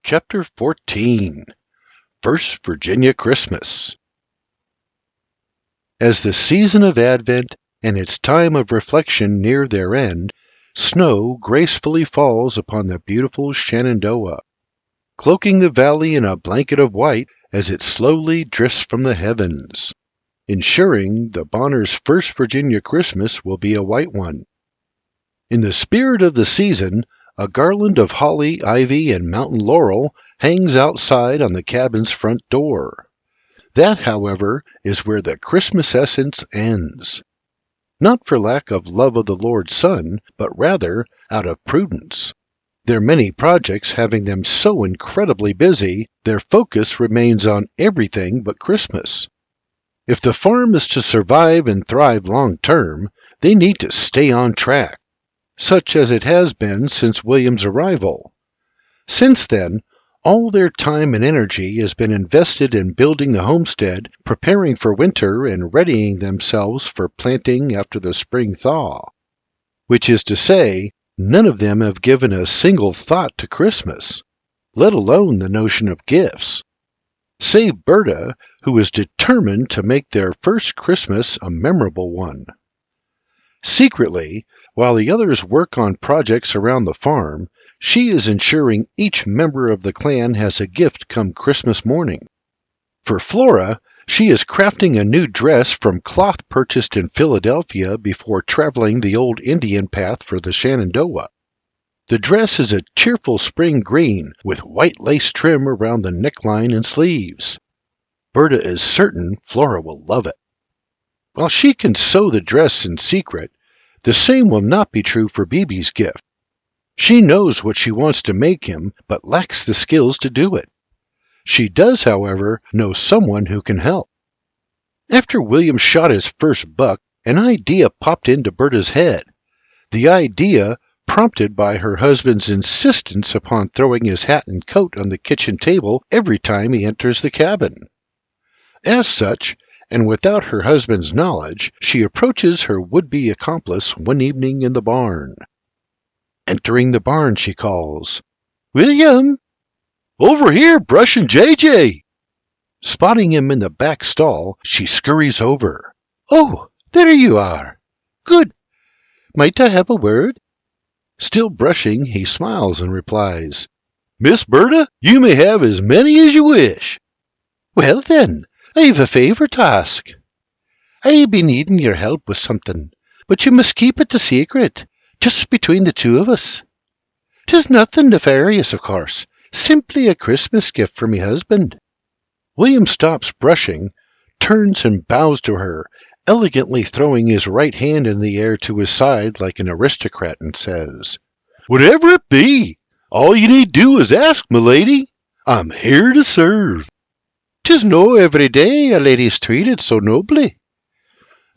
Chapter 14 First Virginia Christmas. As the season of Advent and its time of reflection near their end, snow gracefully falls upon the beautiful Shenandoah, cloaking the valley in a blanket of white as it slowly drifts from the heavens, ensuring the Bonners' first Virginia Christmas will be a white one. In the spirit of the season, a garland of holly, ivy, and mountain laurel hangs outside on the cabin's front door. That, however, is where the Christmas essence ends. Not for lack of love of the Lord's Son, but rather out of prudence. Their many projects having them so incredibly busy, their focus remains on everything but Christmas. If the farm is to survive and thrive long term, they need to stay on track, such as it has been since William's arrival. Since then, all their time and energy has been invested in building the homestead, preparing for winter, and readying themselves for planting after the spring thaw. Which is to say, none of them have given a single thought to Christmas, let alone the notion of gifts. Save Berta, who is determined to make their first Christmas a memorable one. Secretly, while the others work on projects around the farm, she is ensuring each member of the clan has a gift come Christmas morning. For Flora, she is crafting a new dress from cloth purchased in Philadelphia before traveling the old Indian path for the Shenandoah. The dress is a cheerful spring green with white lace trim around the neckline and sleeves. Berta is certain Flora will love it. While she can sew the dress in secret, the same will not be true for Beebe's gift. She knows what she wants to make him, but lacks the skills to do it. She does, however, know someone who can help. After William shot his first buck, an idea popped into Berta's head. The idea, prompted by her husband's insistence upon throwing his hat and coat on the kitchen table every time he enters the cabin. As such, and without her husband's knowledge, she approaches her would-be accomplice one evening in the barn. Entering the barn, she calls, "William!" "Over here, brushing JJ!" Spotting him in the back stall, she scurries over. "Oh, there you are. Good. Might I have a word?" Still brushing, he smiles and replies, "Miss Berta, you may have as many as you wish." "Well then, I've a favour to ask. I be needing your help with something, but you must keep it a secret, just between the two of us. 'Tis nothing nefarious, of course, simply a Christmas gift for me husband." William stops brushing, turns and bows to her, elegantly throwing his right hand in the air to his side like an aristocrat, and says, "Whatever it be, all you need do is ask, my lady. I'm here to serve." "'Tis no every day a lady's treated so nobly.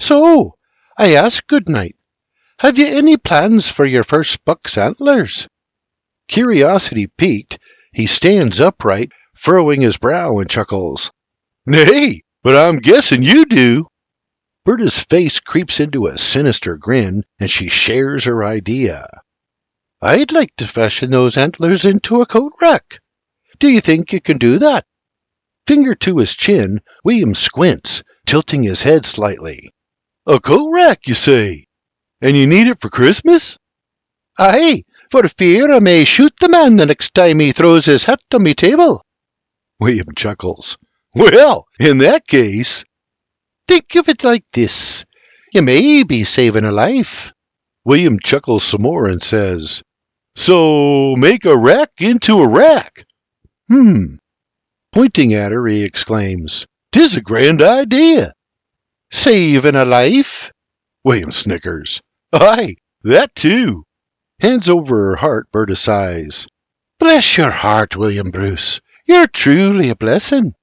So, I ask good night, have you any plans for your first buck's antlers?" Curiosity piqued, he stands upright, furrowing his brow, and chuckles, "Nay, but I'm guessing you do." Berta's face creeps into a sinister grin, and she shares her idea. "I'd like to fashion those antlers into a coat rack. Do you think you can do that?" Finger to his chin, William squints, tilting his head slightly. "A coat rack, you say? And you need it for Christmas?" "Aye, for fear I may shoot the man the next time he throws his hat on me table." William chuckles. "Well, in that case..." "Think of it like this. You may be saving a life." William chuckles some more and says, "So make a rack into a rack." Pointing at her, he exclaims, "'Tis a grand idea." "Saving a life?" William snickers. "Aye, that too." Hands over her heart, Berta sighs, "Bless your heart, William Bruce. You're truly a blessing."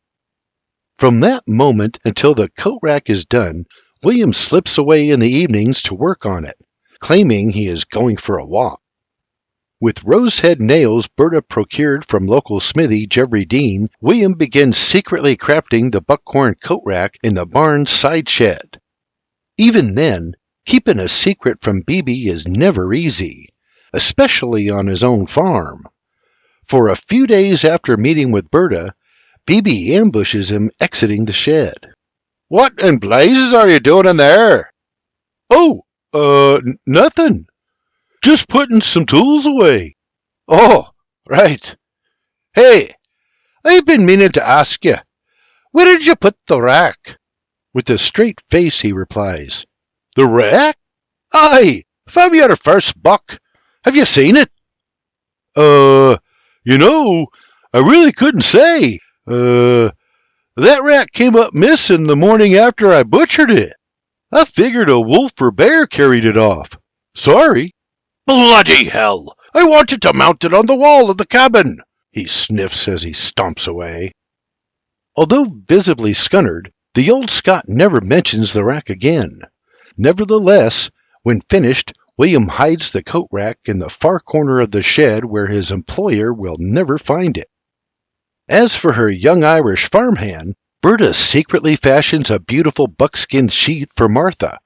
From that moment until the coat rack is done, William slips away in the evenings to work on it, claiming he is going for a walk. With rose-head nails Berta procured from local smithy Jeffrey Dean, William begins secretly crafting the buckhorn coat rack in the barn's side shed. Even then, keeping a secret from Beebe is never easy, especially on his own farm. For a few days after meeting with Berta, Beebe ambushes him exiting the shed. "What in blazes are you doing in there?" "Oh, nothing. Just putting some tools away." "Oh, right. Hey, I've been meaning to ask you, where did you put the rack?" With a straight face he replies, "The rack? Aye, from your first buck. Have you seen it?" You know, I really couldn't say. That rack came up missing the morning after I butchered it. I figured a wolf or bear carried it off. Sorry." "Bloody hell! I wanted to mount it on the wall of the cabin," he sniffs as he stomps away. Although visibly scunnered, the old Scot never mentions the rack again. Nevertheless, when finished, William hides the coat rack in the far corner of the shed where his employer will never find it. As for her young Irish farmhand, Berta secretly fashions a beautiful buckskin sheath for Martha.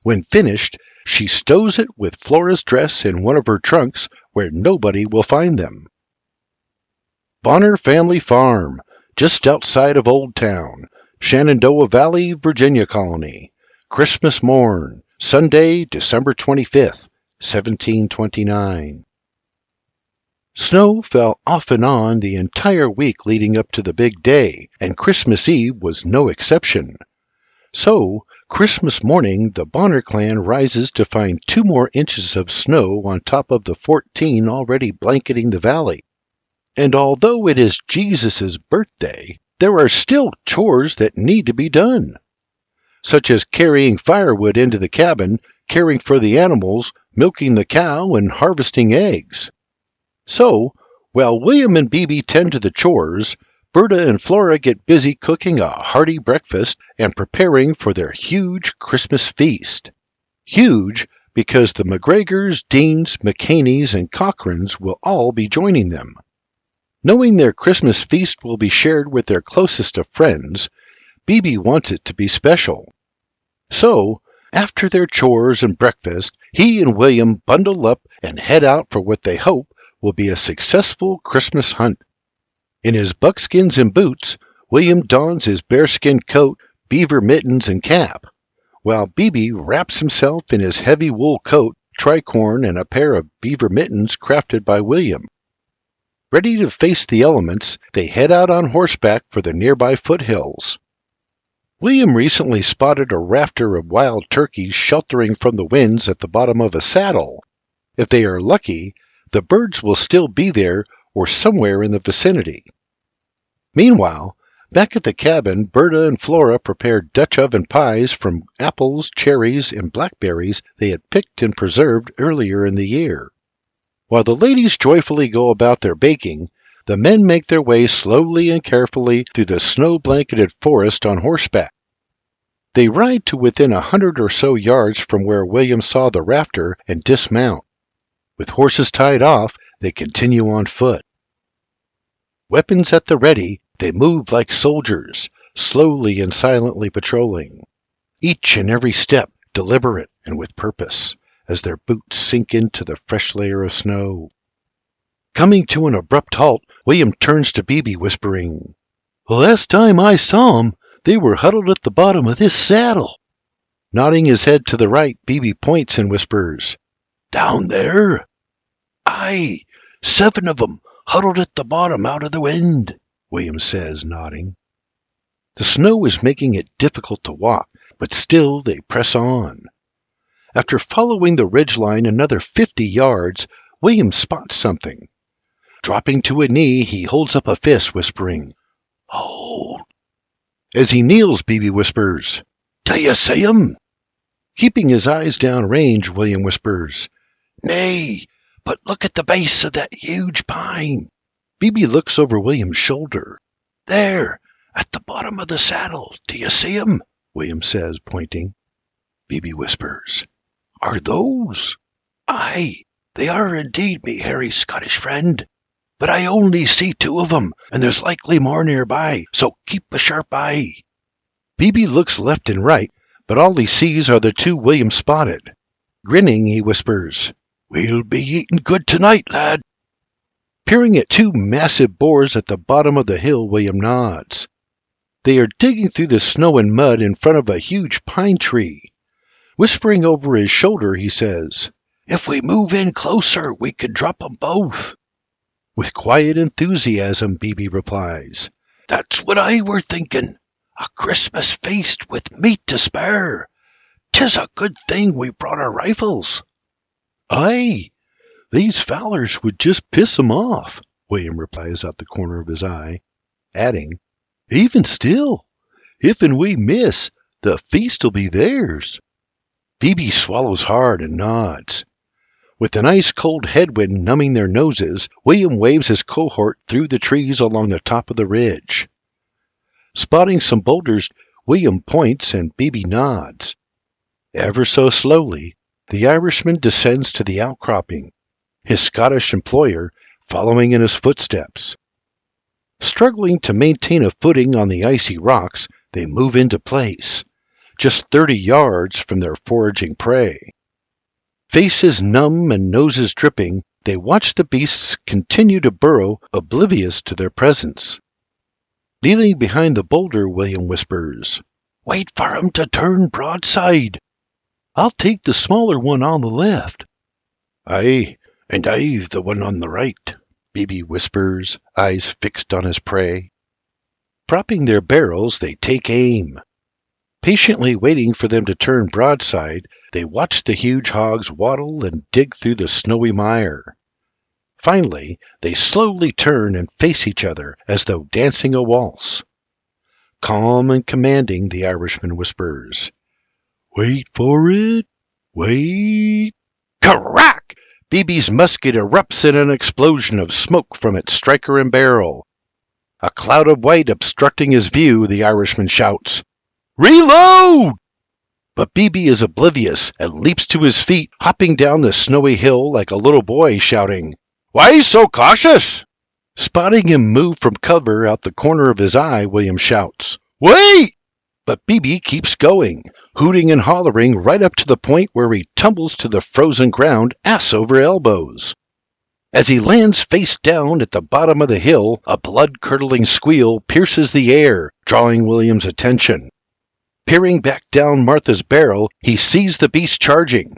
When finished, she stows it with Flora's dress in one of her trunks where nobody will find them. Bonner Family Farm, just outside of Old Town, Shenandoah Valley, Virginia Colony. Christmas morn, Sunday, December 25th, 1729. Snow fell off and on the entire week leading up to the big day, and Christmas Eve was no exception. So, Christmas morning, the Bonner clan rises to find 2 more inches of snow on top of the 14 already blanketing the valley. And although it is Jesus' birthday, there are still chores that need to be done, such as carrying firewood into the cabin, caring for the animals, milking the cow, and harvesting eggs. So, while William and Beebe tend to the chores, Berta and Flora get busy cooking a hearty breakfast and preparing for their huge Christmas feast. Huge because the McGregors, Deans, McCaneys, and Cochrans will all be joining them. Knowing their Christmas feast will be shared with their closest of friends, Beebe wants it to be special. So, after their chores and breakfast, he and William bundle up and head out for what they hope will be a successful Christmas hunt. In his buckskins and boots, William dons his bearskin coat, beaver mittens, and cap, while Beebe wraps himself in his heavy wool coat, tricorn, and a pair of beaver mittens crafted by William. Ready to face the elements, they head out on horseback for the nearby foothills. William recently spotted a rafter of wild turkeys sheltering from the winds at the bottom of a saddle. If they are lucky, the birds will still be there or somewhere in the vicinity. Meanwhile, back at the cabin, Berta and Flora prepared Dutch oven pies from apples, cherries, and blackberries they had picked and preserved earlier in the year. While the ladies joyfully go about their baking, the men make their way slowly and carefully through the snow-blanketed forest on horseback. They ride to within 100 or so yards from where William saw the rafter and dismount. With horses tied off, they continue on foot. Weapons at the ready, they move like soldiers, slowly and silently patrolling. Each and every step deliberate and with purpose, as their boots sink into the fresh layer of snow. Coming to an abrupt halt, William turns to Beebe, whispering, "The last time I saw 'em, they were huddled at the bottom of this saddle." Nodding his head to the right, Beebe points and whispers, "Down there?" "Aye, 7 of 'em, huddled at the bottom out of the wind," William says, nodding. The snow is making it difficult to walk, but still they press on. After following the ridgeline another 50 yards, William spots something. Dropping to a knee, he holds up a fist, whispering, "Hold." As he kneels, Beebe whispers, "Do you see him?" Keeping his eyes down range, William whispers, "Nay, but look at the base of that huge pine." Beebe looks over William's shoulder. "There, at the bottom of the saddle. Do you see him?" William says, pointing. Beebe whispers, "Are those?" "Aye, they are indeed, me hairy Scottish friend. But I only see 2 of 'em, and there's likely more nearby, so keep a sharp eye." Beebe looks left and right, but all he sees are the 2 William spotted. Grinning, he whispers, "We'll be eating good tonight, lad." Peering at two massive boars at the bottom of the hill, William nods. They are digging through the snow and mud in front of a huge pine tree. Whispering over his shoulder, he says, "If we move in closer, we could drop 'em both." With quiet enthusiasm, Beebe replies, "That's what I were thinking. A Christmas feast with meat to spare. 'Tis a good thing we brought our rifles." "Aye, these fowlers would just piss 'em off," William replies out the corner of his eye, adding, "Even still, if and we miss, the feast'll be theirs." Beebe swallows hard and nods. With an ice-cold headwind numbing their noses, William waves his cohort through the trees along the top of the ridge. Spotting some boulders, William points and Beebe nods. Ever so slowly, the Irishman descends to the outcropping, his Scottish employer following in his footsteps. Struggling to maintain a footing on the icy rocks, they move into place, just 30 yards from their foraging prey. Faces numb and noses dripping, they watch the beasts continue to burrow, oblivious to their presence. Kneeling behind the boulder, William whispers, "Wait for 'em to turn broadside." "I'll take the smaller one on the left." "Aye, and I've the one on the right," Beebe whispers, eyes fixed on his prey. Propping their barrels, they take aim. Patiently waiting for them to turn broadside, they watch the huge hogs waddle and dig through the snowy mire. Finally, they slowly turn and face each other as though dancing a waltz. Calm and commanding, the Irishman whispers, "Wait for it, wait." Crack! Beebe's musket erupts in an explosion of smoke from its striker and barrel. A cloud of white obstructing his view, the Irishman shouts, "Reload!" But Beebe is oblivious and leaps to his feet, hopping down the snowy hill like a little boy, shouting, "Why so cautious?" Spotting him move from cover out the corner of his eye, William shouts, "Wait!" But Beebe keeps going, hooting and hollering right up to the point where he tumbles to the frozen ground ass over elbows. As he lands face down at the bottom of the hill, a blood-curdling squeal pierces the air, drawing William's attention. Peering back down Martha's barrel, he sees the beast charging.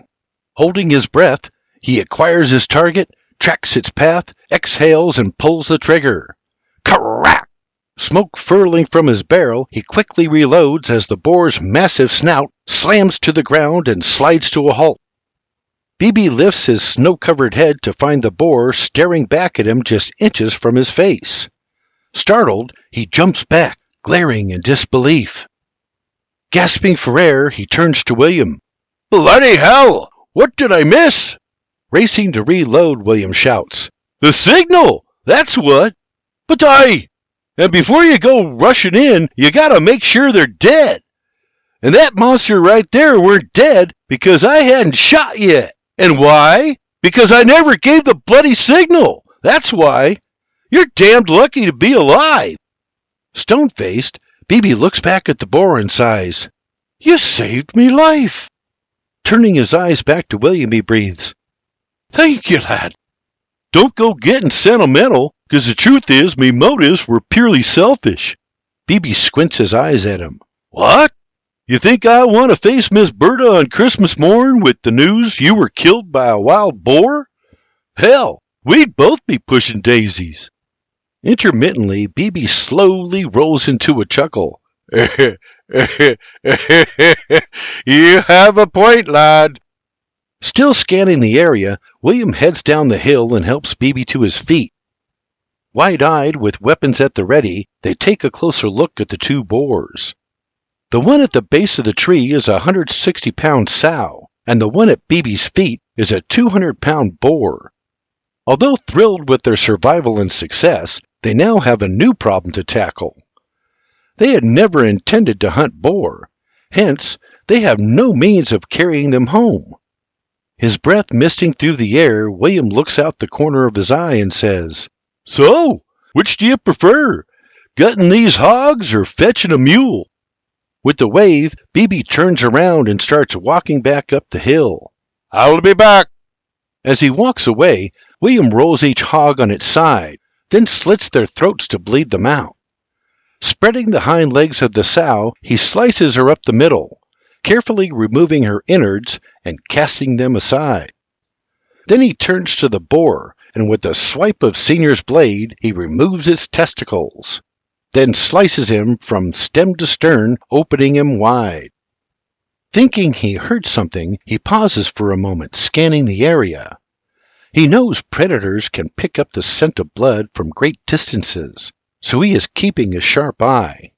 Holding his breath, he acquires his target, tracks its path, exhales, and pulls the trigger. Crack! Smoke furling from his barrel, he quickly reloads as the boar's massive snout slams to the ground and slides to a halt. Beebe lifts his snow-covered head to find the boar staring back at him just inches from his face. Startled, he jumps back, glaring in disbelief. Gasping for air, he turns to William. "Bloody hell! What did I miss?" Racing to reload, William shouts, "The signal! That's what! But and before you go rushing in, you gotta make sure they're dead. And that monster right there weren't dead because I hadn't shot yet. And why? Because I never gave the bloody signal. That's why. You're damned lucky to be alive." Stone-faced, Beebe looks back at the boar and sighs, "You saved me life." Turning his eyes back to William, he breathes, "Thank you, lad. Don't go getting sentimental, 'cause the truth is me motives were purely selfish." Beebe squints his eyes at him. "What? You think I want to face Miss Berta on Christmas morn with the news you were killed by a wild boar? Hell, we'd both be pushing daisies." Intermittently, Beebe slowly rolls into a chuckle. "You have a point, lad." Still scanning the area, William heads down the hill and helps Beebe to his feet. Wide-eyed, with weapons at the ready, they take a closer look at the two boars. The one at the base of the tree is a 160-pound sow, and the one at Beebe's feet is a 200-pound boar. Although thrilled with their survival and success, they now have a new problem to tackle. They had never intended to hunt boar, hence they have no means of carrying them home. His breath misting through the air, William looks out the corner of his eye and says, "So, which do you prefer, gutting these hogs or fetching a mule?" With the wave, Beebe turns around and starts walking back up the hill. "I'll be back." As he walks away, William rolls each hog on its side, then slits their throats to bleed them out. Spreading the hind legs of the sow, he slices her up the middle, carefully removing her innards and casting them aside. Then he turns to the boar, and with a swipe of Senior's blade, he removes its testicles, then slices him from stem to stern, opening him wide. Thinking he heard something, he pauses for a moment, scanning the area. He knows predators can pick up the scent of blood from great distances, so he is keeping a sharp eye.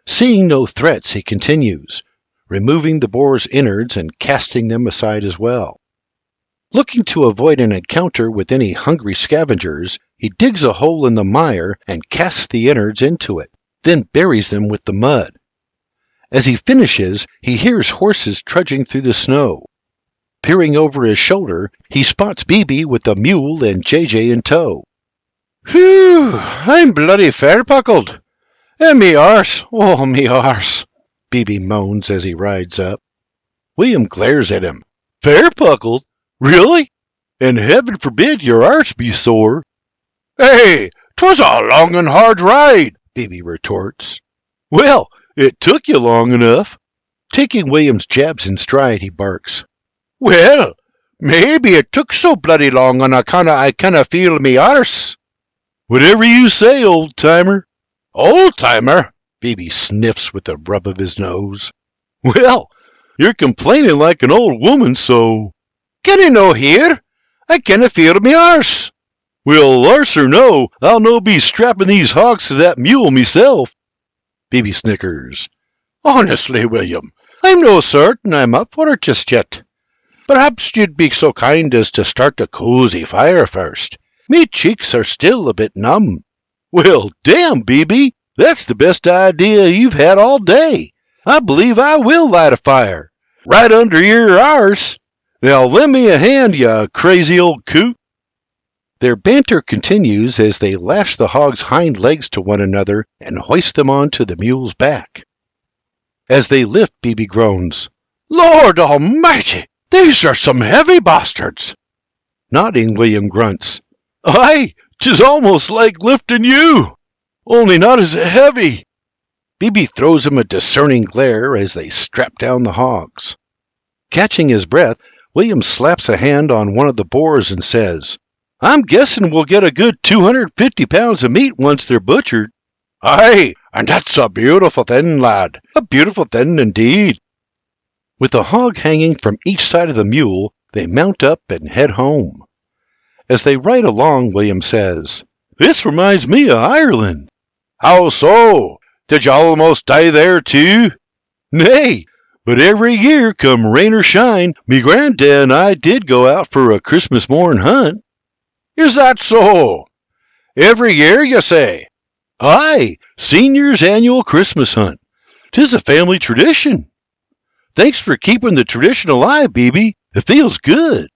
Seeing no threats, he continues, removing the boar's innards and casting them aside as well. Looking to avoid an encounter with any hungry scavengers, he digs a hole in the mire and casts the innards into it, then buries them with the mud. As he finishes, he hears horses trudging through the snow. Peering over his shoulder, he spots BB with the mule and JJ in tow. "Whew, I'm bloody fair-buckled. And me arse, oh me arse," BB moans as he rides up. William glares at him. "Fair-buckled? Really? And heaven forbid your arse be sore." "Hey, 'twas a long and hard ride," BB retorts. "Well, it took you long enough." Taking William's jabs in stride, he barks. "Well, maybe it took so bloody long on account I kinda feel me arse." "Whatever you say, old-timer." "Old-timer?" BB sniffs with a rub of his nose. "Well, you're complaining like an old woman, so—" "Can you no hear? I kinda feel me arse." "Well, arse or no, I'll no be strapping these hogs to that mule myself." BB snickers. "Honestly, William, I'm no certain I'm up for it just yet. Perhaps you'd be so kind as to start a cozy fire first. Me cheeks are still a bit numb." "Well, damn, BB, that's the best idea you've had all day. I believe I will light a fire. Right under your arse. Now lend me a hand, you crazy old coot." Their banter continues as they lash the hog's hind legs to one another and hoist them onto the mule's back. As they lift, BB groans, "Lord almighty, these are some heavy bastards." Nodding, William grunts, "Aye, 'tis almost like lifting you, only not as heavy." BB throws him a discerning glare as they strap down the hogs. Catching his breath, William slaps a hand on one of the boars and says, "I'm guessing we'll get a good 250 pounds of meat once they're butchered." "Aye, and that's a beautiful thing, lad, a beautiful thing indeed." With the hog hanging from each side of the mule, they mount up and head home. As they ride along, William says, "This reminds me of Ireland." "How so? Did you almost die there too?" "Nay, but every year, come rain or shine, me granddad and I did go out for a Christmas morn hunt." "Is that so? Every year, you say?" "Aye, Senior's annual Christmas hunt. 'Tis a family tradition." "Thanks for keeping the tradition alive, BB. It feels good."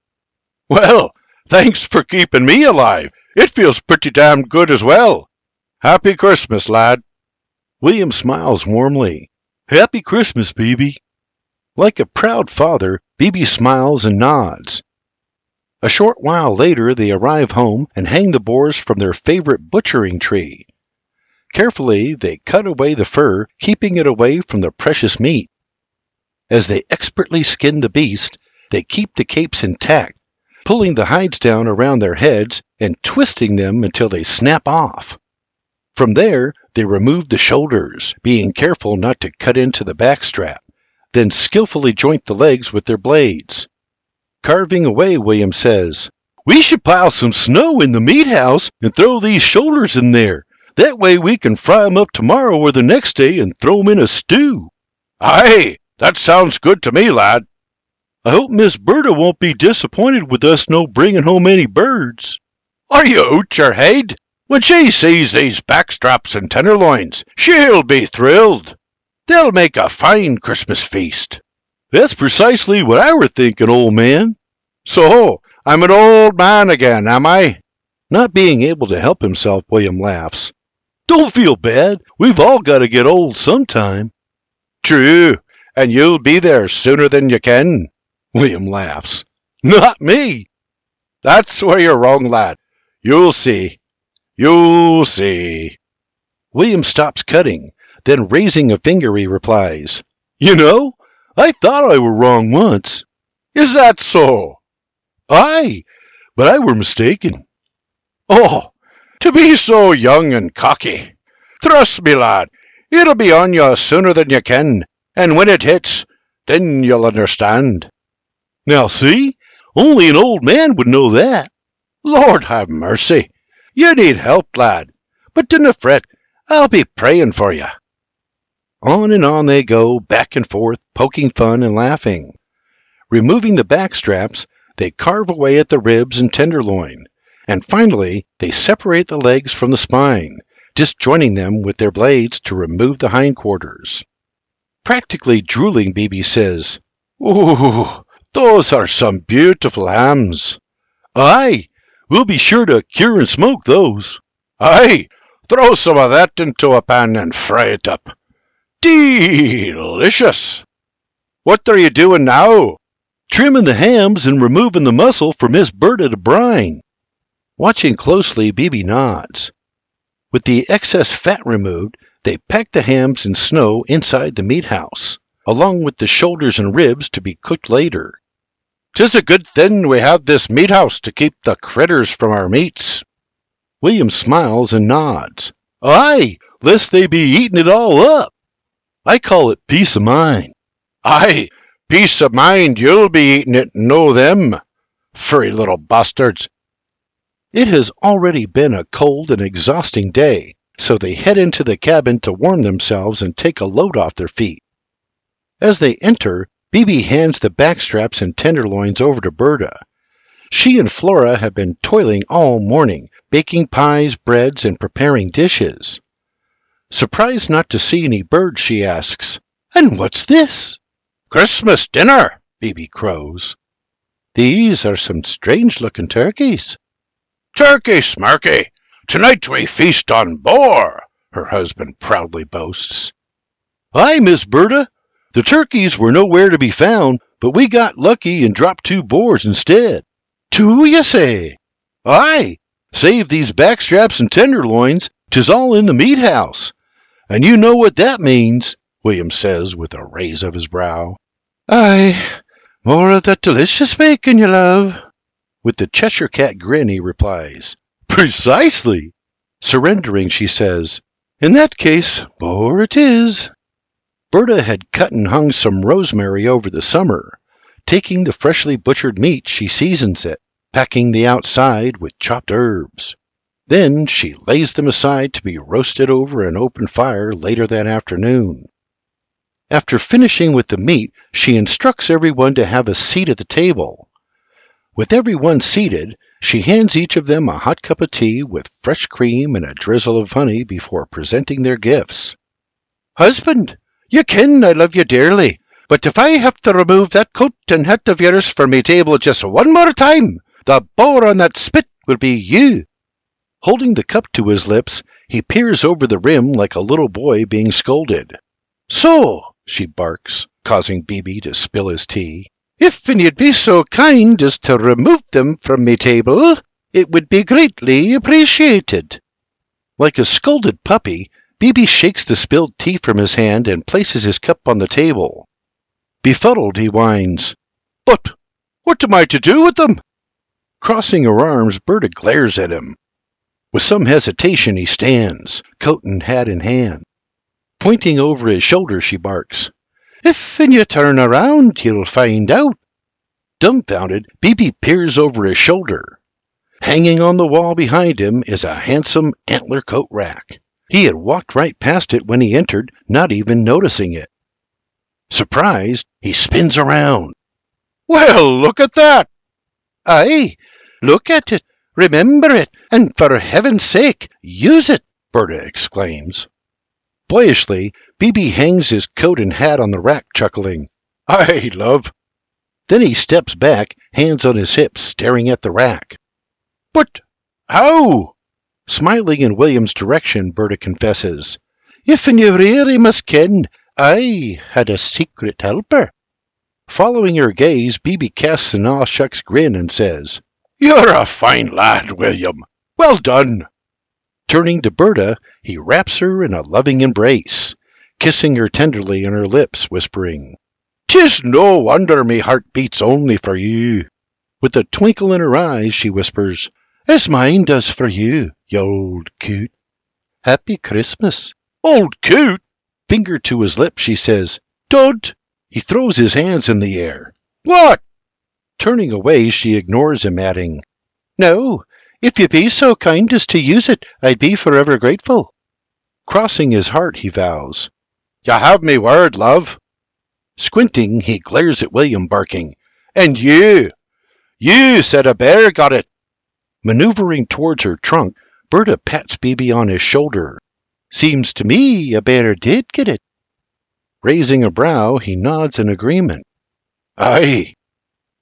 "Well, thanks for keeping me alive. It feels pretty damn good as well. Happy Christmas, lad." William smiles warmly. "Happy Christmas, BB." Like a proud father, BB smiles and nods. A short while later, they arrive home and hang the boars from their favorite butchering tree. Carefully, they cut away the fur, keeping it away from the precious meat. As they expertly skin the beast, they keep the capes intact, pulling the hides down around their heads and twisting them until they snap off. From there, they remove the shoulders, being careful not to cut into the backstrap, then skillfully joint the legs with their blades. Carving away, William says, "We should pile some snow in the meat house and throw these shoulders in there. That way we can fry 'em up tomorrow or the next day and throw 'em in a stew." "Aye, that sounds good to me, lad." "I hope Miss Berta won't be disappointed with us no bringing home any birds." "Are you out your head? When she sees these backstraps and tenderloins, she'll be thrilled. They'll make a fine Christmas feast." "That's precisely what I were thinking, old man." "So, I'm an old man again, am I?" Not being able to help himself, William laughs. "Don't feel bad. We've all got to get old sometime." "True, and you'll be there sooner than you can." William laughs. "Not me." That's where you're wrong, lad. You'll see. You'll see. William stops cutting. Then raising a finger, he replies, You know, I thought I were wrong once. Is that so? Aye, but I were mistaken. Oh, to be so young and cocky. Trust me, lad, it'll be on you sooner than you can, and when it hits, then you'll understand. Now see, only an old man would know that. Lord have mercy. You need help, lad, but dinna fret, I'll be praying for you. On and on they go, back and forth, poking fun and laughing. Removing the back straps, they carve away at the ribs and tenderloin, and finally they separate the legs from the spine, disjoining them with their blades to remove the hindquarters. Practically drooling, Bibi says, Ooh, those are some beautiful hams. Aye, we'll be sure to cure and smoke those. Aye, throw some of that into a pan and fry it up. Delicious! What are you doing now? Trimming the hams and removing the muscle for Miss Berta to brine. Watching closely, Bibi nods. With the excess fat removed, they pack the hams in snow inside the meat house, along with the shoulders and ribs to be cooked later. 'Tis a good thing we have this meat house to keep the critters from our meats. William smiles and nods. Aye, lest they be eating it all up. I call it peace of mind. Aye, peace of mind, you'll be eating it, know them. Furry little bastards. It has already been a cold and exhausting day, so they head into the cabin to warm themselves and take a load off their feet. As they enter, Bibi hands the backstraps and tenderloins over to Berta. She and Flora have been toiling all morning, baking pies, breads, and preparing dishes. Surprised not to see any birds, she asks, And what's this? Christmas dinner, Bibi crows. These are some strange-looking turkeys. Turkey smarky! Tonight we feast on boar, her husband proudly boasts. Aye, Miss Berta. The turkeys were nowhere to be found, but we got lucky and dropped 2 boars instead. 2, you say? Aye, save these backstraps and tenderloins, 'tis all in the meat house. And you know what that means, William says with a raise of his brow. Aye, more of that delicious bacon, you love. With the Cheshire Cat grin, he replies, Precisely. Surrendering, she says, In that case, more it is. Berta had cut and hung some rosemary over the summer. Taking the freshly butchered meat, she seasons it, packing the outside with chopped herbs. Then she lays them aside to be roasted over an open fire later that afternoon. After finishing with the meat, she instructs everyone to have a seat at the table. With everyone seated, she hands each of them a hot cup of tea with fresh cream and a drizzle of honey before presenting their gifts. Husband, you ken I love you dearly, but if I have to remove that coat and hat of yours for me table just one more time, the boar on that spit will be you. Holding the cup to his lips, he peers over the rim like a little boy being scolded. So, she barks, causing Bibi to spill his tea, if you'd be so kind as to remove them from me table, it would be greatly appreciated. Like a scolded puppy, Bibi shakes the spilled tea from his hand and places his cup on the table. Befuddled, he whines, But what am I to do with them? Crossing her arms, Berta glares at him. With some hesitation, he stands, coat and hat in hand. Pointing over his shoulder, she barks, If you turn around, you'll find out. Dumbfounded, Bibi peers over his shoulder. Hanging on the wall behind him is a handsome antler coat rack. He had walked right past it when he entered, not even noticing it. Surprised, he spins around. Well, look at that! Aye, look at it, remember it, and for heaven's sake, use it, Berta exclaims. Boyishly, Bibi hangs his coat and hat on the rack, chuckling, Aye, love. Then he steps back, hands on his hips, staring at the rack. But how? Smiling in William's direction, Berta confesses, If you really must ken, I had a secret helper. Following her gaze, Bibi casts an all-shucks grin and says, You're a fine lad, William. Well done. Turning to Berta, he wraps her in a loving embrace, kissing her tenderly on her lips, whispering, "'Tis no wonder me heart beats only for you." With a twinkle in her eyes, she whispers, "As mine does for you, you old coot. Happy Christmas." "Old coot!" Finger to his lips, she says, "Dud!" He throws his hands in the air. "What?" Turning away, she ignores him, adding, "No, if you be so kind as to use it, I'd be forever grateful." Crossing his heart, he vows, "You have me word, love." Squinting, he glares at William, barking, "And you said a bear got it." Maneuvering towards her trunk, Berta pats Beebe on his shoulder. "Seems to me a bear did get it." Raising a brow, he nods in agreement. "Aye."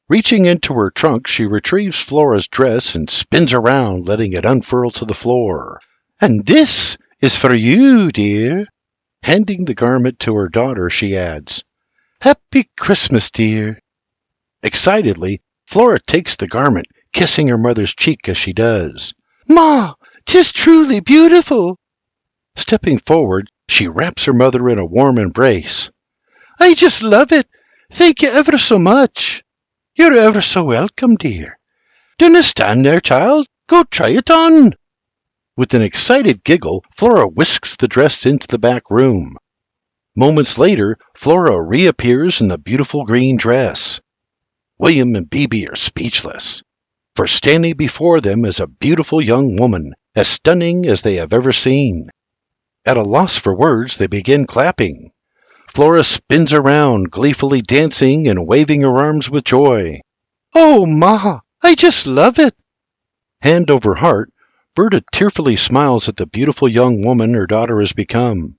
Reaching into her trunk, she retrieves Flora's dress and spins around, letting it unfurl to the floor. "And this is for you, dear." Handing the garment to her daughter, she adds, "Happy Christmas, dear." Excitedly, Flora takes the garment, kissing her mother's cheek as she does. "Ma, 'tis truly beautiful." Stepping forward, she wraps her mother in a warm embrace. "I just love it. Thank you ever so much." "You're ever so welcome, dear. Dinna stand there, child. Go try it on." With an excited giggle, Flora whisks the dress into the back room. Moments later, Flora reappears in the beautiful green dress. William and Beebe are speechless, for standing before them is a beautiful young woman, as stunning as they have ever seen. At a loss for words, they begin clapping. Flora spins around, gleefully dancing and waving her arms with joy. "Oh, Ma, I just love it." Hand over heart, Berta tearfully smiles at the beautiful young woman her daughter has become.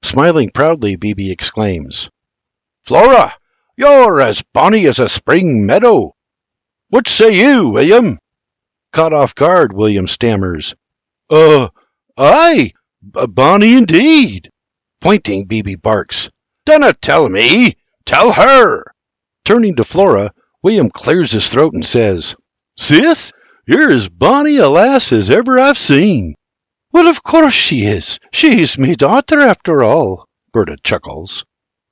Smiling proudly, Beebe exclaims, "Flora, you're as bonny as a spring meadow. What say you, William?" Caught off guard, William stammers, Aye, bonny indeed." Pointing, Beebe barks, "Dinna tell me, tell her." Turning to Flora, William clears his throat and says, "Sis, you're as bonny a lass as ever I've seen." "Well, of course she is. She's me daughter after all," Berta chuckles.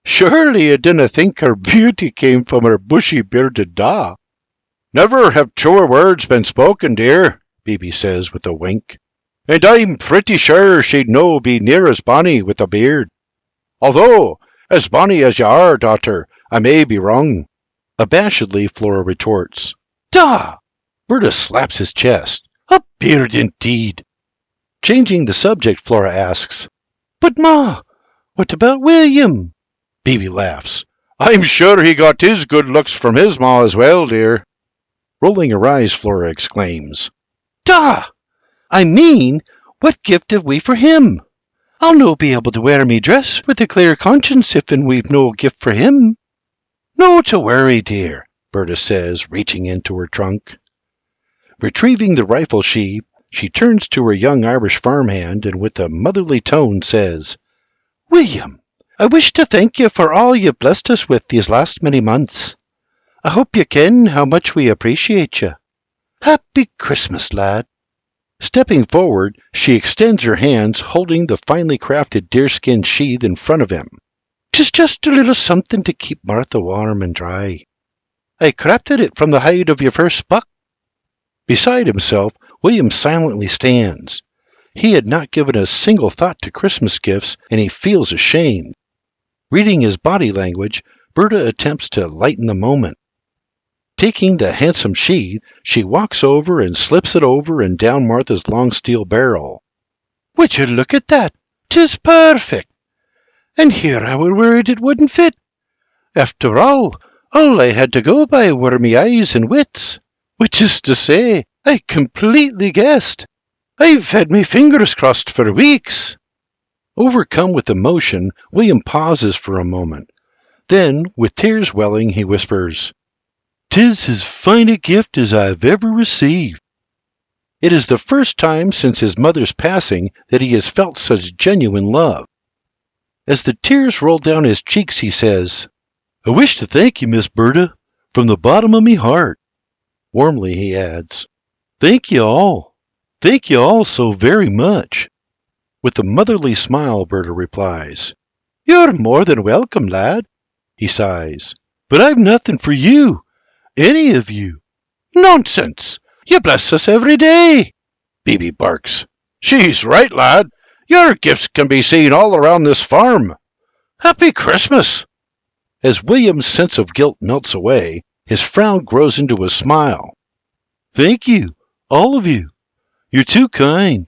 "Surely you dinna think her beauty came from her bushy-bearded da." "Never have truer words been spoken, dear," Beebe says with a wink. "And I'm pretty sure she'd no be near as bonny with a beard. Although, as bonny as you are, daughter, I may be wrong." Abashedly, Flora retorts, "Da!" Berta slaps his chest. "A beard indeed." Changing the subject, Flora asks, "But Ma, what about William?" Beebe laughs. "I'm sure he got his good looks from his ma as well, dear." Rolling her eyes, Flora exclaims, "Da! I mean, what gift have we for him? I'll no be able to wear me dress with a clear conscience if and we've no gift for him." "No to worry, dear," Berta says, reaching into her trunk. Retrieving the rifle sheath, she turns to her young Irish farmhand and with a motherly tone says, "William, I wish to thank you for all you've blessed us with these last many months. I hope you ken how much we appreciate you. Happy Christmas, lad." Stepping forward, she extends her hands, holding the finely crafted deerskin sheath in front of him. "'Tis just a little something to keep Martha warm and dry. I crafted it from the hide of your first buck." Beside himself, William silently stands. He had not given a single thought to Christmas gifts, and he feels ashamed. Reading his body language, Berta attempts to lighten the moment. Taking the handsome sheath, she walks over and slips it over and down Martha's long steel barrel. "Would you look at that? 'Tis perfect. And here I were worried it wouldn't fit. After all I had to go by were me eyes and wits. Which is to say, I completely guessed. I've had me fingers crossed for weeks." Overcome with emotion, William pauses for a moment. Then, with tears welling, he whispers, "'Tis as fine a gift as I've ever received." It is the first time since his mother's passing that he has felt such genuine love. As the tears roll down his cheeks, he says, "I wish to thank you, Miss Berta, from the bottom of me heart." Warmly he adds, "Thank you all. Thank you all so very much." With a motherly smile, Berta replies, "You're more than welcome, lad." He sighs, "But I've nothing for you, any of you." "Nonsense! You bless us every day," Beebe barks. "She's right, lad. Your gifts can be seen all around this farm. Happy Christmas!" As William's sense of guilt melts away, his frown grows into a smile. "Thank you, all of you. You're too kind."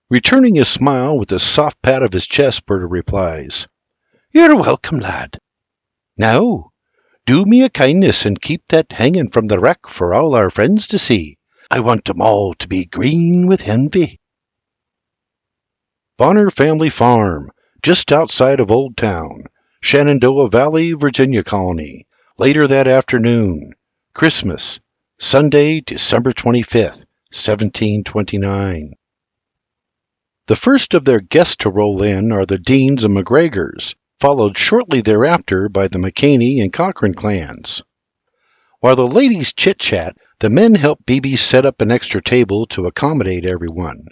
Returning his smile with a soft pat of his chest, Berta replies, "You're welcome, lad. Now, do me a kindness and keep that hanging from the rack for all our friends to see. I want 'em all to be green with envy." Bonner Family Farm, just outside of Old Town, Shenandoah Valley, Virginia Colony, later that afternoon, Christmas, Sunday, December 25th, 1729. The first of their guests to roll in are the Deans and McGregors, followed shortly thereafter by the McCaney and Cochran clans. While the ladies chit-chat, the men help Beebe set up an extra table to accommodate everyone.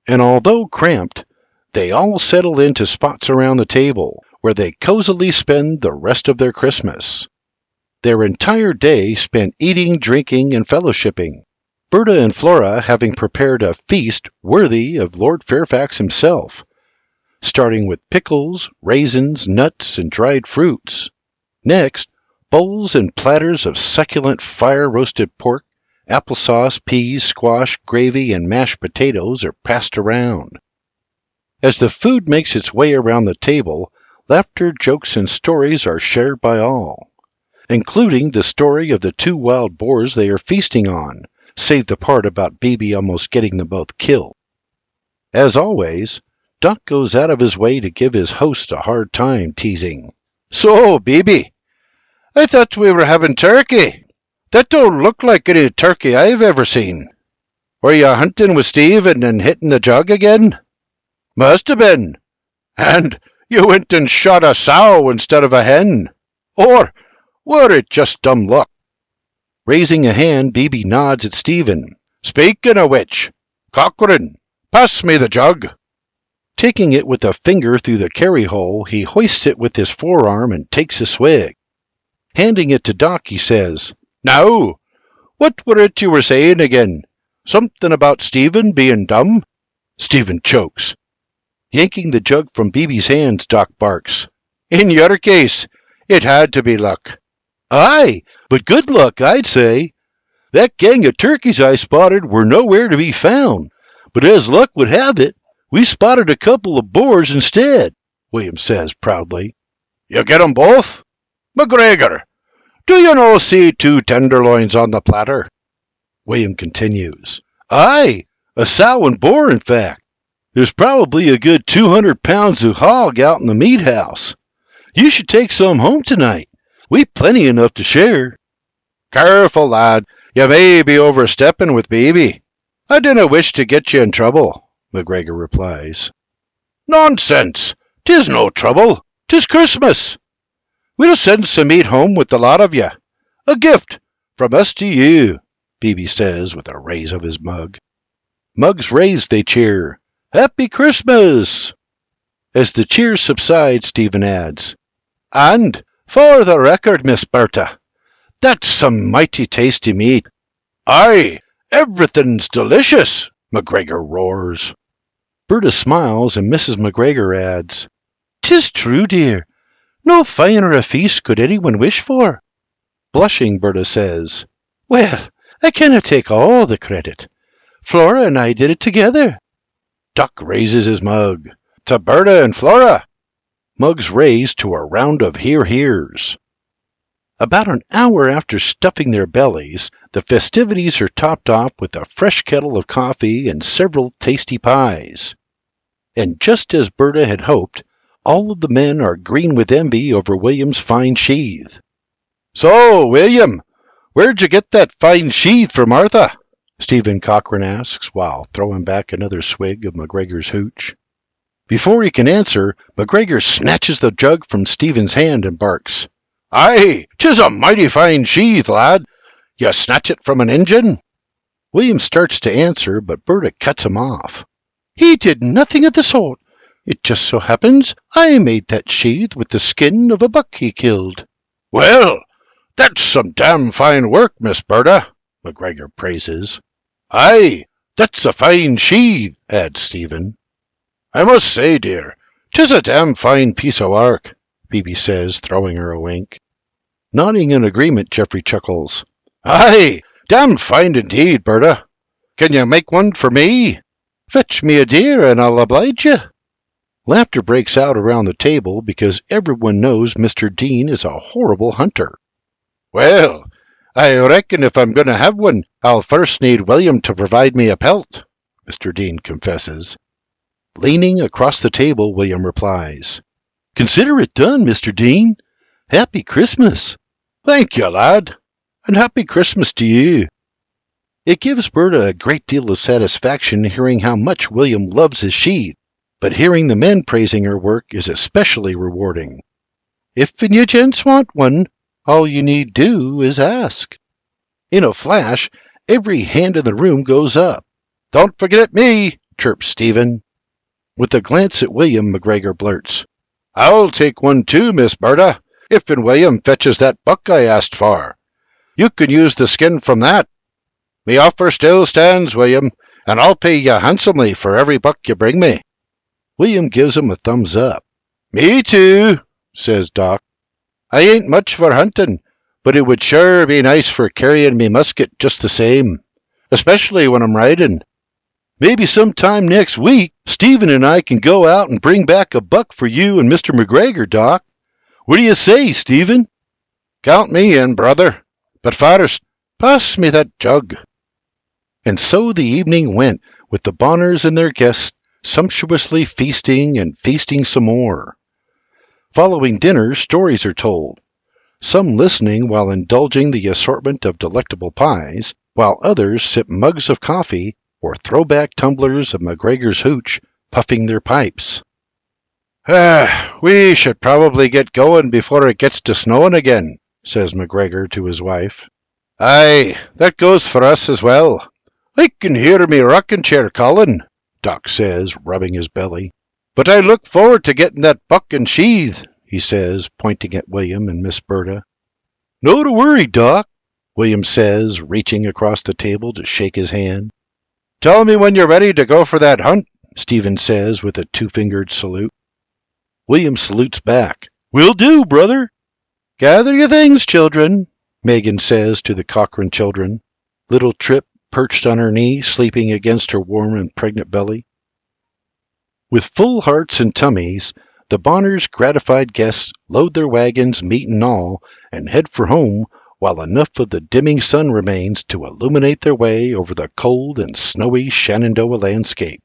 And although cramped, they all settle into spots around the table, where they cozily spend the rest of their Christmas. Their entire day spent eating, drinking, and fellowshipping, Berta and Flora having prepared a feast worthy of Lord Fairfax himself, starting with pickles, raisins, nuts, and dried fruits. Next, bowls and platters of succulent fire-roasted pork, applesauce, peas, squash, gravy, and mashed potatoes are passed around. As the food makes its way around the table, laughter, jokes, and stories are shared by all, including the story of the 2 wild boars they are feasting on, save the part about Beebe almost getting them both killed. As always, Doc goes out of his way to give his host a hard time, teasing, "So, Beebe, I thought we were having turkey. That don't look like any turkey I've ever seen. Were you hunting with Steve and then hitting the jug again? Must have been. And you went and shot a sow instead of a hen. Or were it just dumb luck?" Raising a hand, Beebe nods at Stephen. "Speaking of which, Cochran, pass me the jug." Taking it with a finger through the carry-hole, he hoists it with his forearm and takes a swig. Handing it to Doc, he says, "Now, what were it you were saying again? Something about Stephen being dumb?" Stephen chokes. Yanking the jug from Beebe's hands, Doc barks, "In your case, it had to be luck." "Aye, but good luck, I'd say. That gang of turkeys I spotted were nowhere to be found, but as luck would have it, we spotted a couple of boars instead," William says proudly. "You get 'em both? McGregor, do you no see 2 tenderloins on the platter?" William continues, "Aye, a sow and boar, in fact. There's probably a good 200 pounds of hog out in the meat house. You should take some home tonight. We've plenty enough to share." "Careful, lad. You may be overstepping with Beebe. I dinna wish to get you in trouble," McGregor replies. "Nonsense! 'Tis no trouble. 'Tis Christmas. We'll send some meat home with the lot of you. A gift from us to you," Beebe says with a raise of his mug. Mugs raised, they cheer, "Happy Christmas!" As the cheers subside, Stephen adds, "And, for the record, Miss Berta, that's some mighty tasty meat." "Aye, everything's delicious," McGregor roars. Berta smiles, and Mrs. McGregor adds, "'Tis true, dear. No finer a feast could anyone wish for." Blushing, Berta says, "Well, I cannot take all the credit. Flora and I did it together." Doc raises his mug. "To Berta and Flora." Mugs raised to a round of hears. About an hour after stuffing their bellies, the festivities are topped off with a fresh kettle of coffee and several tasty pies. And just as Berta had hoped, all of the men are green with envy over William's fine sheath. "So, William, where'd you get that fine sheath for Martha?" Stephen Cochran asks, while throwing back another swig of McGregor's hooch. Before he can answer, McGregor snatches the jug from Stephen's hand and barks, "Aye, 'tis a mighty fine sheath, lad. You snatch it from an Injun? William starts to answer, but Berta cuts him off. He did nothing of the sort. It just so happens I made that sheath with the skin of a buck he killed. Well, that's some damn fine work, Miss Berta, McGregor praises. Aye, that's a fine sheath, adds Stephen. I must say, dear, 'tis a damn fine piece of work, Phoebe says, throwing her a wink. Nodding in agreement, Geoffrey chuckles. Aye, damn fine indeed, Berta. Can you make one for me? Fetch me a deer and I'll oblige you. Laughter breaks out around the table because everyone knows Mr. Dean is a horrible hunter. Well, I reckon if I'm going to have one, I'll first need William to provide me a pelt, Mr. Dean confesses. Leaning across the table, William replies, Consider it done, Mr. Dean. Happy Christmas. Thank you, lad, and happy Christmas to you. It gives Berta a great deal of satisfaction hearing how much William loves his sheath, but hearing the men praising her work is especially rewarding. If you gents want one, all you need do is ask. In a flash, every hand in the room goes up. Don't forget me, chirps Stephen. With a glance at William, McGregor blurts, I'll take one too, Miss Berta, if and William fetches that buck I asked for. You can use the skin from that. Me offer still stands, William, and I'll pay you handsomely for every buck you bring me. William gives him a thumbs up. Me too, says Doc. I ain't much for hunting, but it would sure be nice for carrying me musket just the same, especially when I'm riding. Maybe sometime next week, Stephen and I can go out and bring back a buck for you and Mr. McGregor, Doc. What do you say, Stephen? Count me in, brother. But first, pass me that jug. And so the evening went, with the Bonners and their guests sumptuously feasting and feasting some more. Following dinner, stories are told, some listening while indulging the assortment of delectable pies, while others sip mugs of coffee or throw back tumblers of McGregor's hooch, puffing their pipes. We should probably get going before it gets to snowing again, says McGregor to his wife. Aye, that goes for us as well. I can hear me rocking chair calling, Doc says, rubbing his belly. But I look forward to getting that buck and sheath, he says, pointing at William and Miss Berta. No to worry, Doc, William says, reaching across the table to shake his hand. Tell me when you're ready to go for that hunt, Stephen says with a two-fingered salute. William salutes back. Will do, brother. Gather your things, children, Megan says to the Cochran children. Little Trip perched on her knee, sleeping against her warm and pregnant belly. With full hearts and tummies, the Bonners' gratified guests load their wagons, meat and all, and head for home while enough of the dimming sun remains to illuminate their way over the cold and snowy Shenandoah landscape.